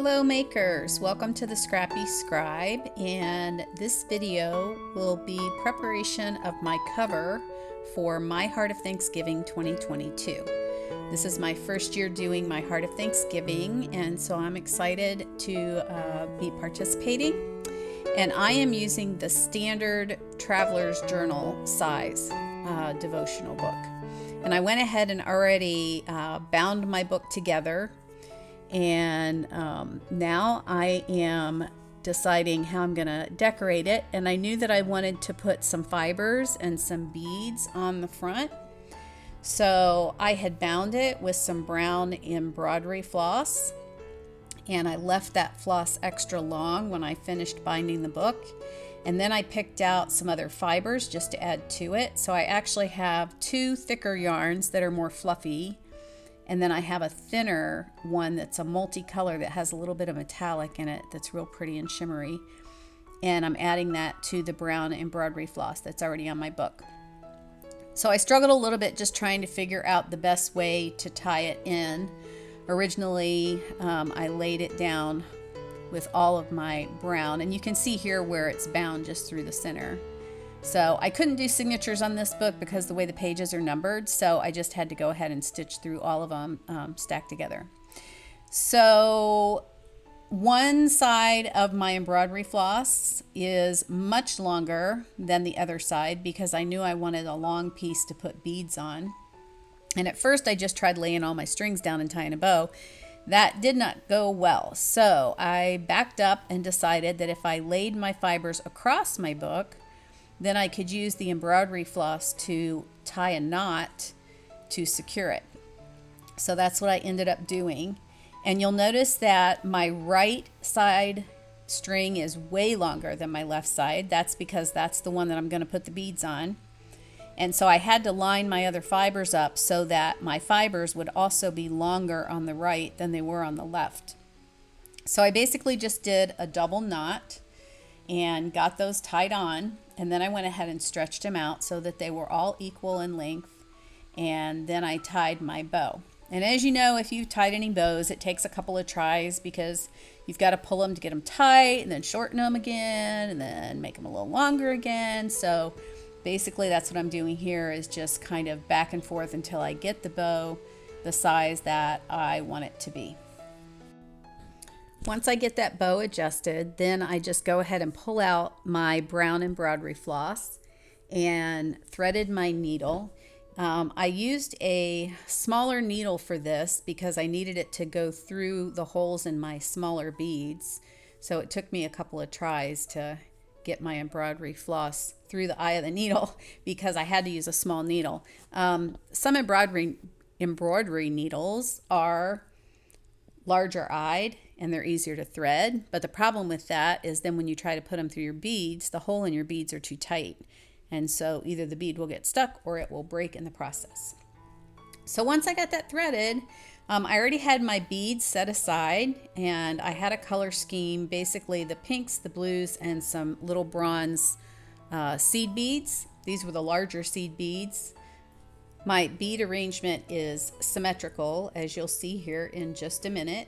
Hello makers, welcome to the Scrappy Scribe, and this video will be preparation of my cover for My Heart of Thanksgiving 2022. This is my first year doing My Heart of Thanksgiving, and so I'm excited to be participating. And I am using the standard Traveler's Journal size devotional book. And I went ahead and already bound my book together. And now I am deciding how I'm going to decorate it. And I knew that I wanted to put some fibers and some beads on the front. So I had bound it with some brown embroidery floss. And I left that floss extra long when I finished binding the book. And then I picked out some other fibers just to add to it. So I actually have two thicker yarns that are more fluffy. And then I have a thinner one that's a multicolor that has a little bit of metallic in it that's real pretty and shimmery. And I'm adding that to the brown embroidery floss that's already on my book. So I struggled a little bit just trying to figure out the best way to tie it in. Originally, I laid it down with all of my brown. And you can see here where it's bound just through the center. So I couldn't do signatures on this book because the way the pages are numbered, so I just had to go ahead and stitch through all of them stacked together. So one side of my embroidery floss is much longer than the other side because I knew I wanted a long piece to put beads on. And at first I just tried laying all my strings down and tying a bow. That did not go well. So I backed up and decided that if I laid my fibers across my book, then I could use the embroidery floss to tie a knot to secure it. So that's what I ended up doing. And you'll notice that my right side string is way longer than my left side. That's because that's the one that I'm going to put the beads on. And so I had to line my other fibers up so that my fibers would also be longer on the right than they were on the left. So I basically just did a double knot and got those tied on. And then I went ahead and stretched them out so that they were all equal in length. And then I tied my bow. And as you know, if you've tied any bows, it takes a couple of tries because you've got to pull them to get them tight and then shorten them again and then make them a little longer again. So basically that's what I'm doing here is just kind of back and forth until I get the bow the size that I want it to be. Once I get that bow adjusted, then I just go ahead and pull out my brown embroidery floss and threaded my needle. I used a smaller needle for this because I needed it to go through the holes in my smaller beads. So it took me a couple of tries to get my embroidery floss through the eye of the needle because I had to use a small needle. Some embroidery needles are larger eyed and they're easier to thread, but the problem with that is then when you try to put them through your beads, the hole in your beads are too tight, and so either the bead will get stuck or it will break in the process. So once I got that threaded, I already had my beads set aside, and I had a color scheme, basically the pinks, the blues, and some little bronze seed beads. These were the larger seed beads. My bead arrangement is symmetrical, as you'll see here in just a minute.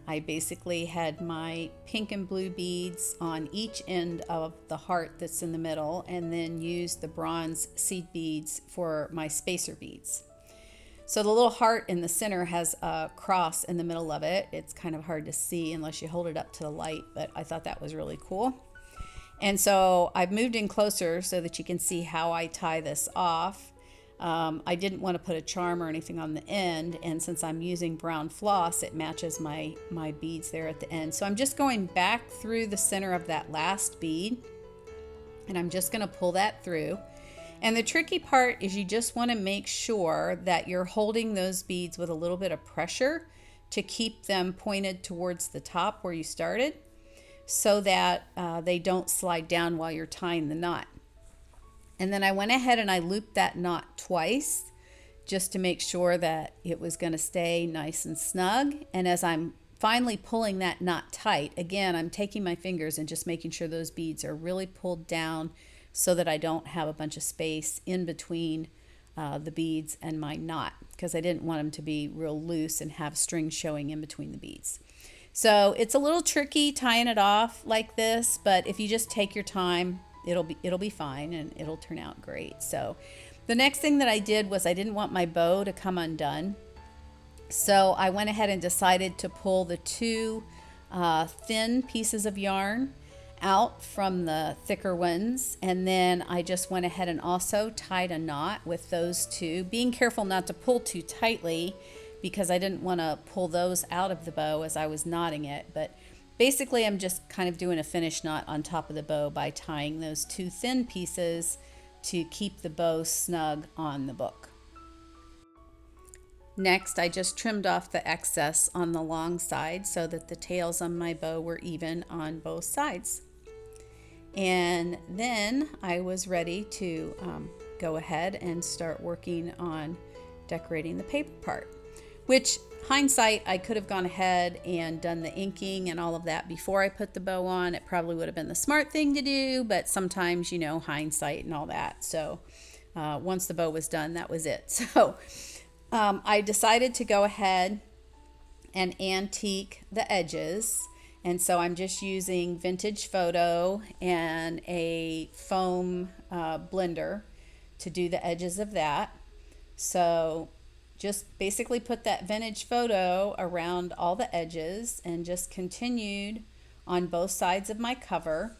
I basically had my pink and blue beads on each end of the heart that's in the middle, and then used the bronze seed beads for my spacer beads. So the little heart in the center has a cross in the middle of it. It's kind of hard to see unless you hold it up to the light, but I thought that was really cool. And so I've moved in closer so that you can see how I tie this off. I didn't want to put a charm or anything on the end, and since I'm using brown floss, it matches my beads there at the end. So I'm just going back through the center of that last bead, and I'm just going to pull that through. And the tricky part is you just want to make sure that you're holding those beads with a little bit of pressure to keep them pointed towards the top where you started so that they don't slide down while you're tying the knot. And then I went ahead and I looped that knot twice just to make sure that it was going to stay nice and snug. And as I'm finally pulling that knot tight, again, I'm taking my fingers and just making sure those beads are really pulled down so that I don't have a bunch of space in between the beads and my knot, because I didn't want them to be real loose and have strings showing in between the beads. So it's a little tricky tying it off like this, but if you just take your time, it'll be fine and it'll turn out great. So the next thing that I did was I didn't want my bow to come undone. So I went ahead and decided to pull the two thin pieces of yarn out from the thicker ones, and then I just went ahead and also tied a knot with those two, being careful not to pull too tightly because I didn't want to pull those out of the bow as I was knotting it. But basically I'm just kind of doing a finish knot on top of the bow by tying those two thin pieces to keep the bow snug on the book. Next, I just trimmed off the excess on the long side so that the tails on my bow were even on both sides. And then I was ready to go ahead and start working on decorating the paper part, which hindsight, I could have gone ahead and done the inking and all of that before I put the bow on. It probably would have been the smart thing to do, but sometimes, you know, hindsight and all that. So once the bow was done, that was it. So I decided to go ahead and antique the edges. And so I'm just using vintage photo and a foam blender to do the edges of that. So just basically put that vintage photo around all the edges and just continued on both sides of my cover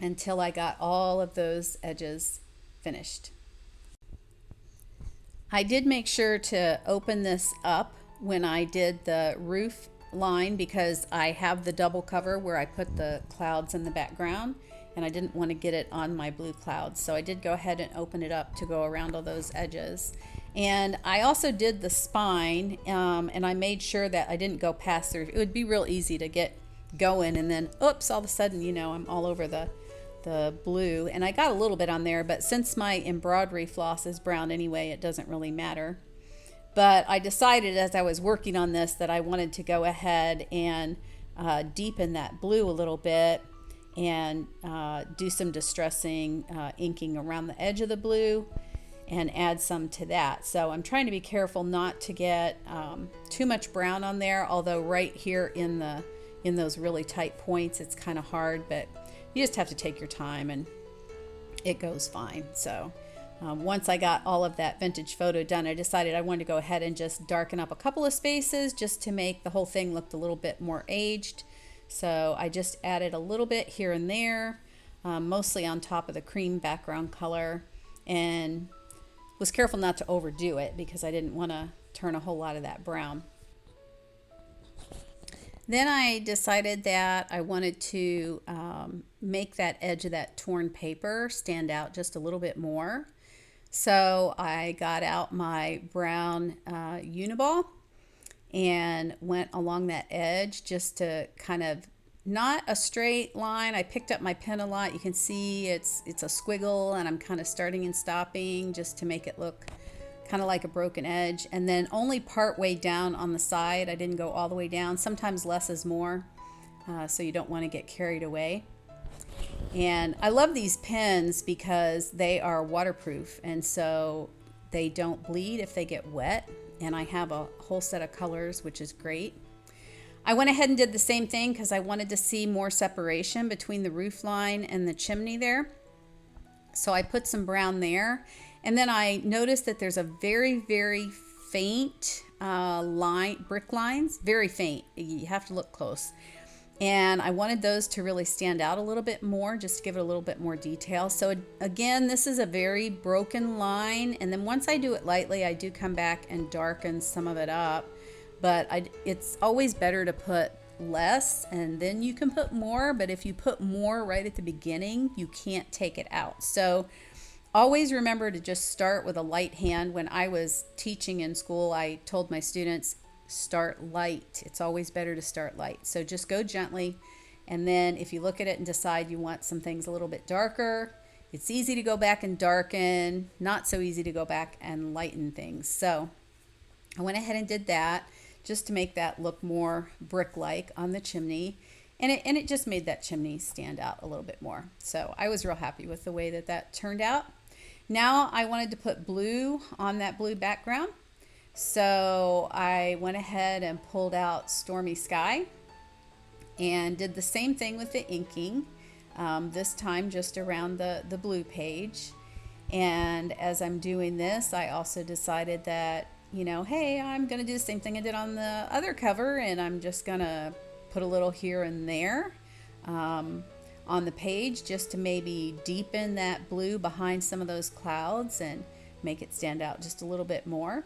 until I got all of those edges finished. I did make sure to open this up when I did the roof line because I have the double cover where I put the clouds in the background and I didn't want to get it on my blue clouds. So I did go ahead and open it up to go around all those edges. And I also did the spine and I made sure that I didn't go past there. It would be real easy to get going and then, oops, all of a sudden, you know, I'm all over the blue, and I got a little bit on there, but since my embroidery floss is brown anyway, it doesn't really matter. But I decided as I was working on this that I wanted to go ahead and deepen that blue a little bit and do some distressing inking around the edge of the blue and add some to that. So I'm trying to be careful not to get too much brown on there, although right here in those really tight points it's kind of hard, but you just have to take your time and it goes fine. So once I got all of that vintage photo done, I decided I wanted to go ahead and just darken up a couple of spaces just to make the whole thing look a little bit more aged. So I just added a little bit here and there, mostly on top of the cream background color, and was careful not to overdo it because I didn't want to turn a whole lot of that brown. Then I decided that I wanted to make that edge of that torn paper stand out just a little bit more. So I got out my brown Uniball and went along that edge just to kind of, not a straight line. I picked up my pen a lot. You can see it's a squiggle, and I'm kind of starting and stopping just to make it look kind of like a broken edge, and then only part way down on the side. I didn't go all the way down. Sometimes less is more, so you don't want to get carried away. And I love these pens because they are waterproof, and so they don't bleed if they get wet, and I have a whole set of colors, which is great. I went ahead and did the same thing because I wanted to see more separation between the roof line and the chimney there. So I put some brown there. And then I noticed that there's a very, very faint brick lines, very faint. You have to look close. And I wanted those to really stand out a little bit more, just to give it a little bit more detail. So again, this is a very broken line. And then once I do it lightly, I do come back and darken some of it up. But it's always better to put less and then you can put more. But if you put more right at the beginning, you can't take it out. So always remember to just start with a light hand. When I was teaching in school, I told my students, start light. It's always better to start light. So just go gently. And then if you look at it and decide you want some things a little bit darker, it's easy to go back and darken, not so easy to go back and lighten things. So I went ahead and did that just to make that look more brick-like on the chimney. And it just made that chimney stand out a little bit more. So I was real happy with the way that turned out. Now I wanted to put blue on that blue background. So I went ahead and pulled out Stormy Sky and did the same thing with the inking, this time just around the blue page. And as I'm doing this, I also decided that, hey, I'm going to do the same thing I did on the other cover, and I'm just going to put a little here and there on the page just to maybe deepen that blue behind some of those clouds and make it stand out just a little bit more.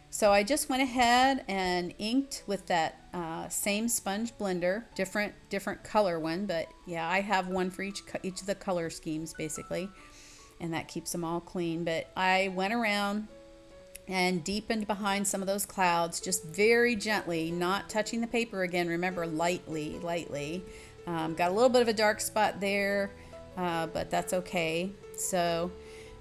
So I just went ahead and inked with that same sponge blender, different color one, but yeah, I have one for each of the color schemes basically, and that keeps them all clean. But I went around and deepened behind some of those clouds, just very gently, not touching the paper again. Remember, lightly. Got a little bit of a dark spot there, but that's okay. So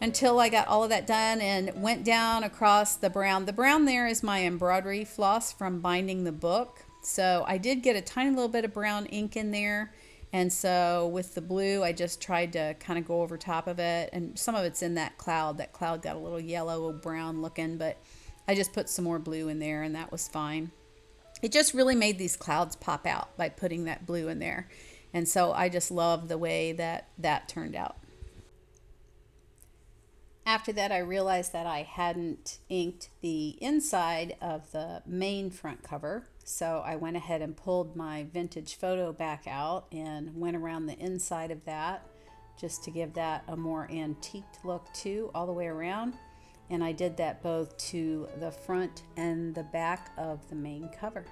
until I got all of that done and went down across the brown. The brown there is my embroidery floss from binding the book. So I did get a tiny little bit of brown ink in there. And so with the blue, I just tried to kind of go over top of it. And some of it's in that cloud. That cloud got a little yellow, brown looking, but I just put some more blue in there and that was fine. It just really made these clouds pop out by putting that blue in there. And so I just love the way that turned out. After that, I realized that I hadn't inked the inside of the main front cover. So I went ahead and pulled my vintage photo back out and went around the inside of that just to give that a more antiqued look too, all the way around. And I did that both to the front and the back of the main cover.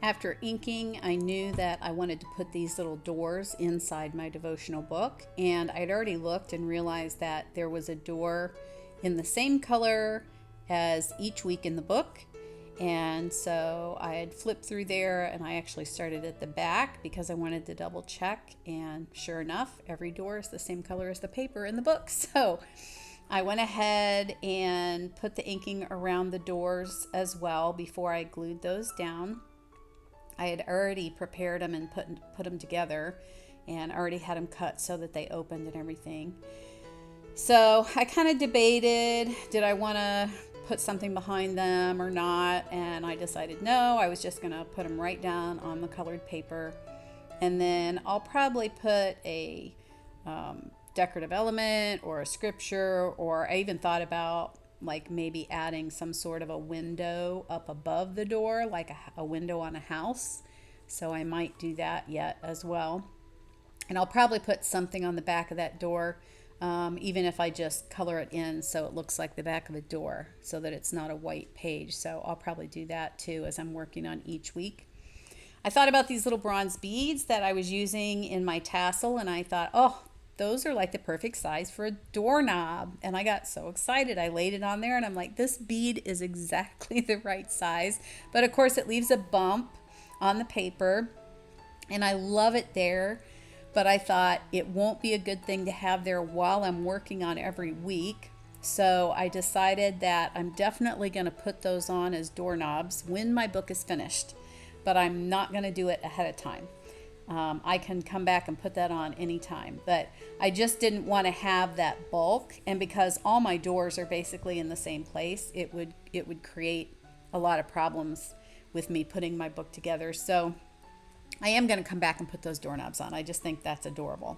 After inking, I knew that I wanted to put these little doors inside my devotional book, and I'd already looked and realized that there was a door in the same color as each week in the book. And so I had flipped through there and I actually started at the back because I wanted to double check, and sure enough, every door is the same color as the paper in the book. So I went ahead and put the inking around the doors as well before I glued those down. I had already prepared them and put them together and already had them cut so that they opened and everything. So I kind of debated, did I want to put something behind them or not? And I decided no, I was just going to put them right down on the colored paper. And then I'll probably put a decorative element or a scripture, or I even thought about like maybe adding some sort of a window up above the door, like a window on a house. So I might do that yet as well. And I'll probably put something on the back of that door, even if I just color it in so it looks like the back of a door so that it's not a white page. So I'll probably do that too as I'm working on each week. I thought about these little bronze beads that I was using in my tassel, and I thought, oh, those are like the perfect size for a doorknob. And I got so excited. I laid it on there and I'm like, this bead is exactly the right size. But of course it leaves a bump on the paper and I love it there. But I thought it won't be a good thing to have there while I'm working on every week. So I decided that I'm definitely going to put those on as doorknobs when my book is finished. But I'm not going to do it ahead of time. I can come back and put that on anytime, but I just didn't want to have that bulk, and because all my doors are basically in the same place, it would create a lot of problems with me putting my book together. So I am going to come back and put those doorknobs on. I just think that's adorable.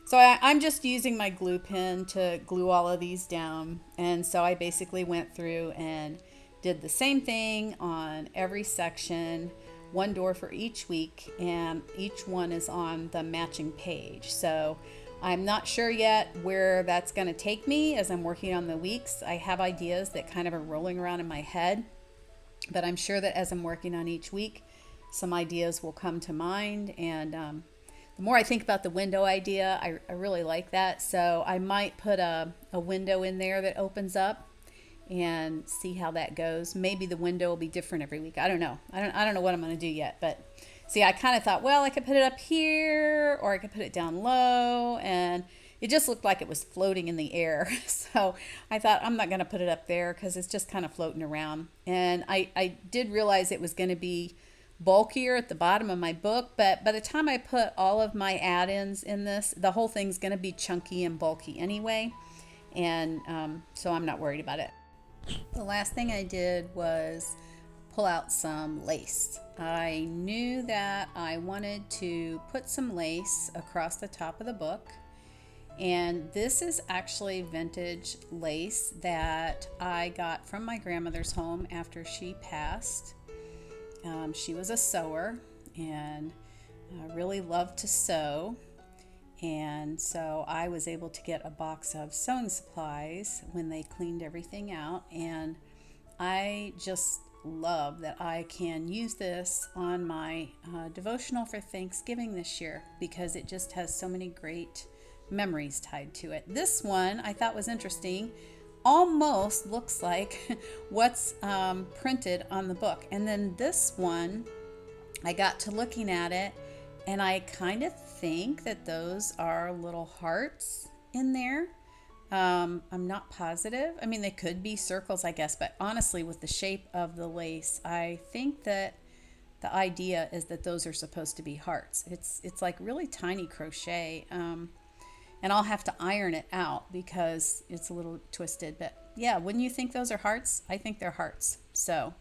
So I'm just using my glue pen to glue all of these down, and so I basically went through and did the same thing on every section. One door for each week, and each one is on the matching page. So I'm not sure yet where that's going to take me as I'm working on the weeks. I have ideas that kind of are rolling around in my head, but I'm sure that as I'm working on each week, some ideas will come to mind. And the more I think about the window idea, I really like that. So I might put a window in there that opens up and see how that goes. Maybe the window will be different every week. I don't know. I don't know what I'm going to do yet. But see, I kind of thought, well, I could put it up here or I could put it down low, and it just looked like it was floating in the air. So I thought I'm not going to put it up there because it's just kind of floating around. And I did realize it was going to be bulkier at the bottom of my book, but by the time I put all of my add-ins in this, the whole thing's going to be chunky and bulky anyway. And so I'm not worried about it. The last thing I did was pull out some lace. I knew that I wanted to put some lace across the top of the book. And this is actually vintage lace that I got from my grandmother's home after she passed. She was a sewer and really loved to sew. And so I was able to get a box of sewing supplies when they cleaned everything out. And I just love that I can use this on my devotional for Thanksgiving this year because it just has so many great memories tied to it. This one I thought was interesting. Almost looks like what's printed on the book. And then this one, I got to looking at it and I kind of think that those are little hearts in there. I'm not positive. I mean, they could be circles, I guess, but honestly, with the shape of the lace, I think that the idea is that those are supposed to be hearts. It's like really tiny crochet, and I'll have to iron it out because it's a little twisted. But yeah, wouldn't you think those are hearts? I think they're hearts. So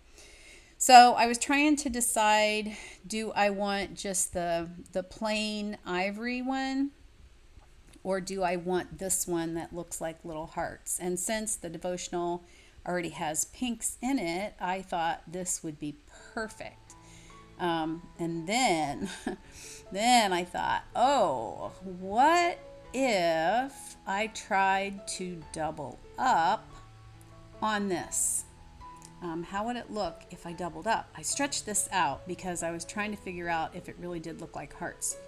I was trying to decide, do I want just the plain ivory one? Or do I want this one that looks like little hearts? And since the devotional already has pinks in it, I thought this would be perfect. And then I thought, oh, what if I tried to double up on this? How would it look if I doubled up? I stretched this out because I was trying to figure out if it really did look like hearts.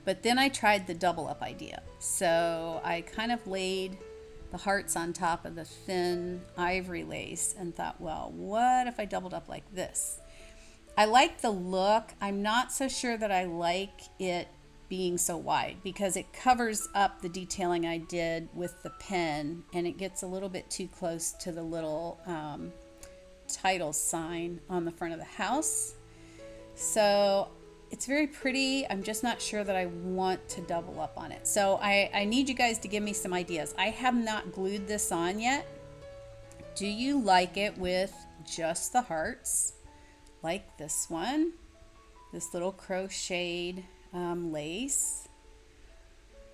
But then I tried the double up idea. So I kind of laid the hearts on top of the thin ivory lace and thought, well, what if I doubled up like this? I like the look. I'm not so sure that I like it being so wide because it covers up the detailing I did with the pen and it gets a little bit too close to the little title sign on the front of the house. So it's very pretty. I'm just not sure that I want to double up on it. So I need you guys to give me some ideas. I have not glued this on yet. Do you like it with just the hearts? Like this one, this little crocheted lace?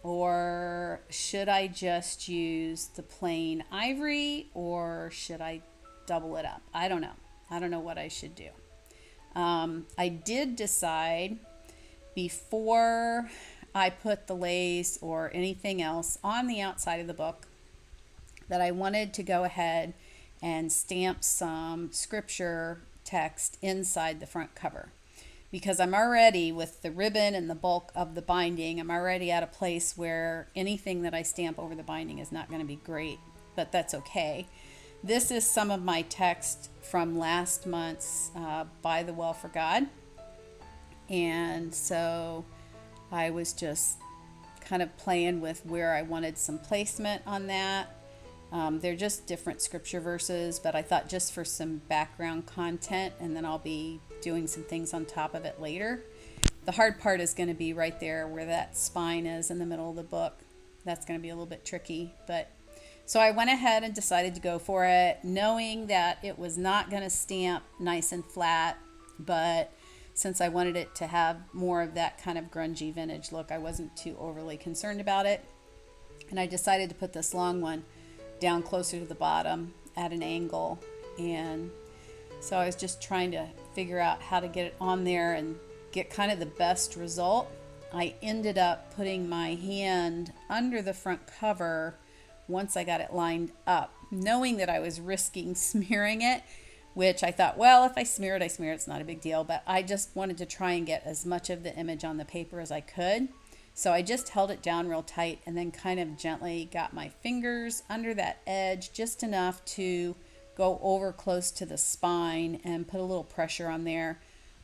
Or should I just use the plain ivory or should I double it up? I don't know. I don't know what I should do. I did decide before I put the lace or anything else on the outside of the book that I wanted to go ahead and stamp some scripture text inside the front cover because I'm already, with the ribbon and the bulk of the binding, I'm already at a place where anything that I stamp over the binding is not going to be great, but that's okay. This is some of my text from last month's By the Well for God. And so I was just kind of playing with where I wanted some placement on that. They're just different scripture verses, but I thought just for some background content, and then I'll be doing some things on top of it later. The hard part is going to be right there where that spine is in the middle of the book. That's going to be a little bit tricky, but so I went ahead and decided to go for it, knowing that it was not going to stamp nice and flat, but since I wanted it to have more of that kind of grungy vintage look, I wasn't too overly concerned about it. And I decided to put this long one down closer to the bottom at an angle. And so I was just trying to figure out how to get it on there and get kind of the best result. I ended up putting my hand under the front cover once I got it lined up, knowing that I was risking smearing it, which I thought, well, if I smear it, I smear it. It's not a big deal. But I just wanted to try and get as much of the image on the paper as I could. So I just held it down real tight and then kind of gently got my fingers under that edge just enough to go over close to the spine and put a little pressure on there,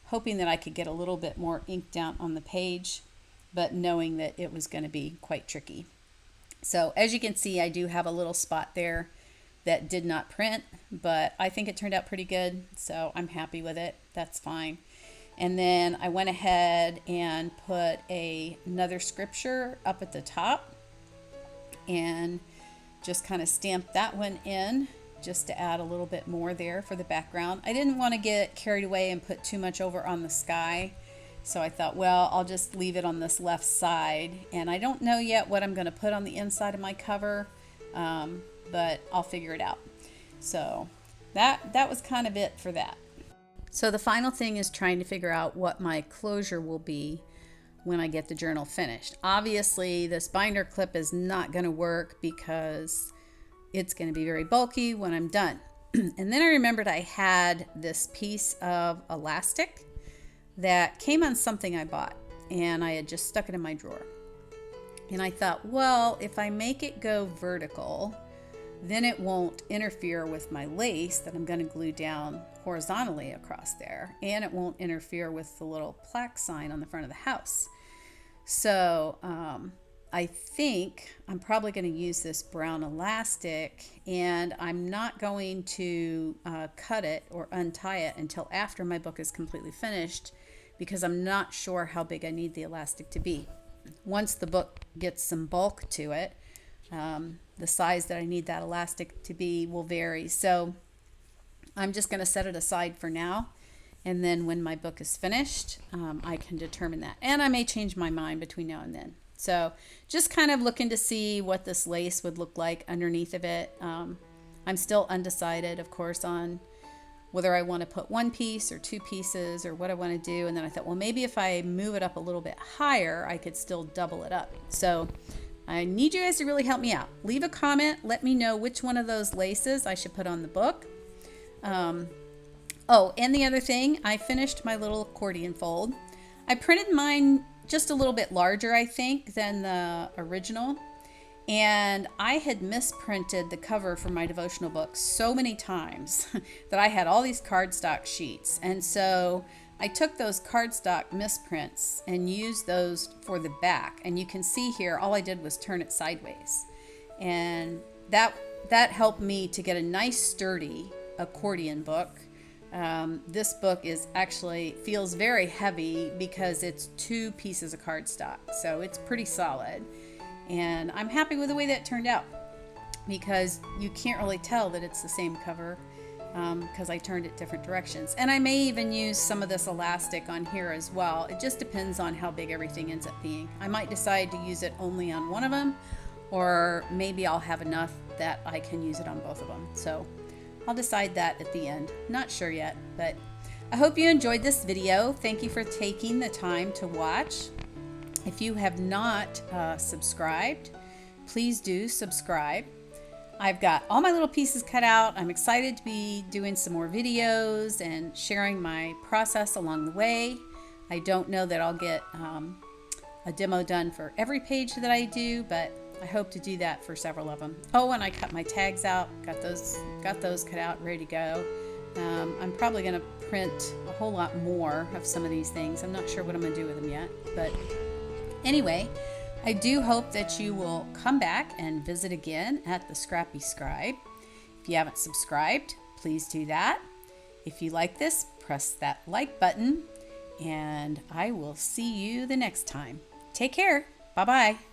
hoping that I could get a little bit more ink down on the page, but knowing that it was going to be quite tricky. So as you can see, I do have a little spot there that did not print, but I think it turned out pretty good, so I'm happy with it. That's fine. And then I went ahead and put another scripture up at the top and just kind of stamped that one in. just to add a little bit more there for the background. I didn't want to get carried away and put too much over on the sky. So I thought, well, I'll just leave it on this left side. And I don't know yet what I'm going to put on the inside of my cover, but I'll figure it out. So that was kind of it for that. So the final thing is trying to figure out what my closure will be when I get the journal finished. Obviously, this binder clip is not going to work because it's going to be very bulky when I'm done. And then I remembered I had this piece of elastic that came on something I bought, and I had just stuck it in my drawer. And I thought, well, if I make it go vertical, then it won't interfere with my lace that I'm going to glue down horizontally across there, and it won't interfere with the little plaque sign on the front of the house. So I think I'm probably going to use this brown elastic, and I'm not going to cut it or untie it until after my book is completely finished, because I'm not sure how big I need the elastic to be. Once the book gets some bulk to it, the size that I need that elastic to be will vary. So I'm just going to set it aside for now, and then when my book is finished, I can determine that. And I may change my mind between now and then. So just kind of looking to see what this lace would look like underneath of it. I'm still undecided, of course, on whether I want to put one piece or two pieces or what I want to do. And then I thought, well, maybe if I move it up a little bit higher, I could still double it up. So I need you guys to really help me out. Leave a comment. Let me know which one of those laces I should put on the book. Oh, and the other thing, I finished my little accordion fold. I printed mine just a little bit larger, I think, than the original. And I had misprinted the cover for my devotional book so many times that I had all these cardstock sheets. And so I took those cardstock misprints and used those for the back. And you can see here, all I did was turn it sideways. And that helped me to get a nice sturdy accordion book. This book is actually feels very heavy because it's two pieces of cardstock. So it's pretty solid. And I'm happy with the way that turned out, because you can't really tell that it's the same cover because I turned it different directions. And I may even use some of this elastic on here as well. It just depends on how big everything ends up being. I might decide to use it only on one of them, or maybe I'll have enough that I can use it on both of them. So I'll decide that at the end. Not sure yet, but I hope you enjoyed this video. Thank you for taking the time to watch. If you have not subscribed, please do subscribe. I've got all my little pieces cut out. I'm excited to be doing some more videos and sharing my process along the way. I don't know that I'll get a demo done for every page that I do, but I hope to do that for several of them. Oh, and I cut my tags out, got those cut out, ready to go. I'm probably going to print a whole lot more of some of these things. I'm not sure what I'm going to do with them yet, but anyway, I do hope that you will come back and visit again at the Scrappy Scribe. If you haven't subscribed, please do that. If you like this, press that like button, and I will see you the next time. Take care. Bye-bye.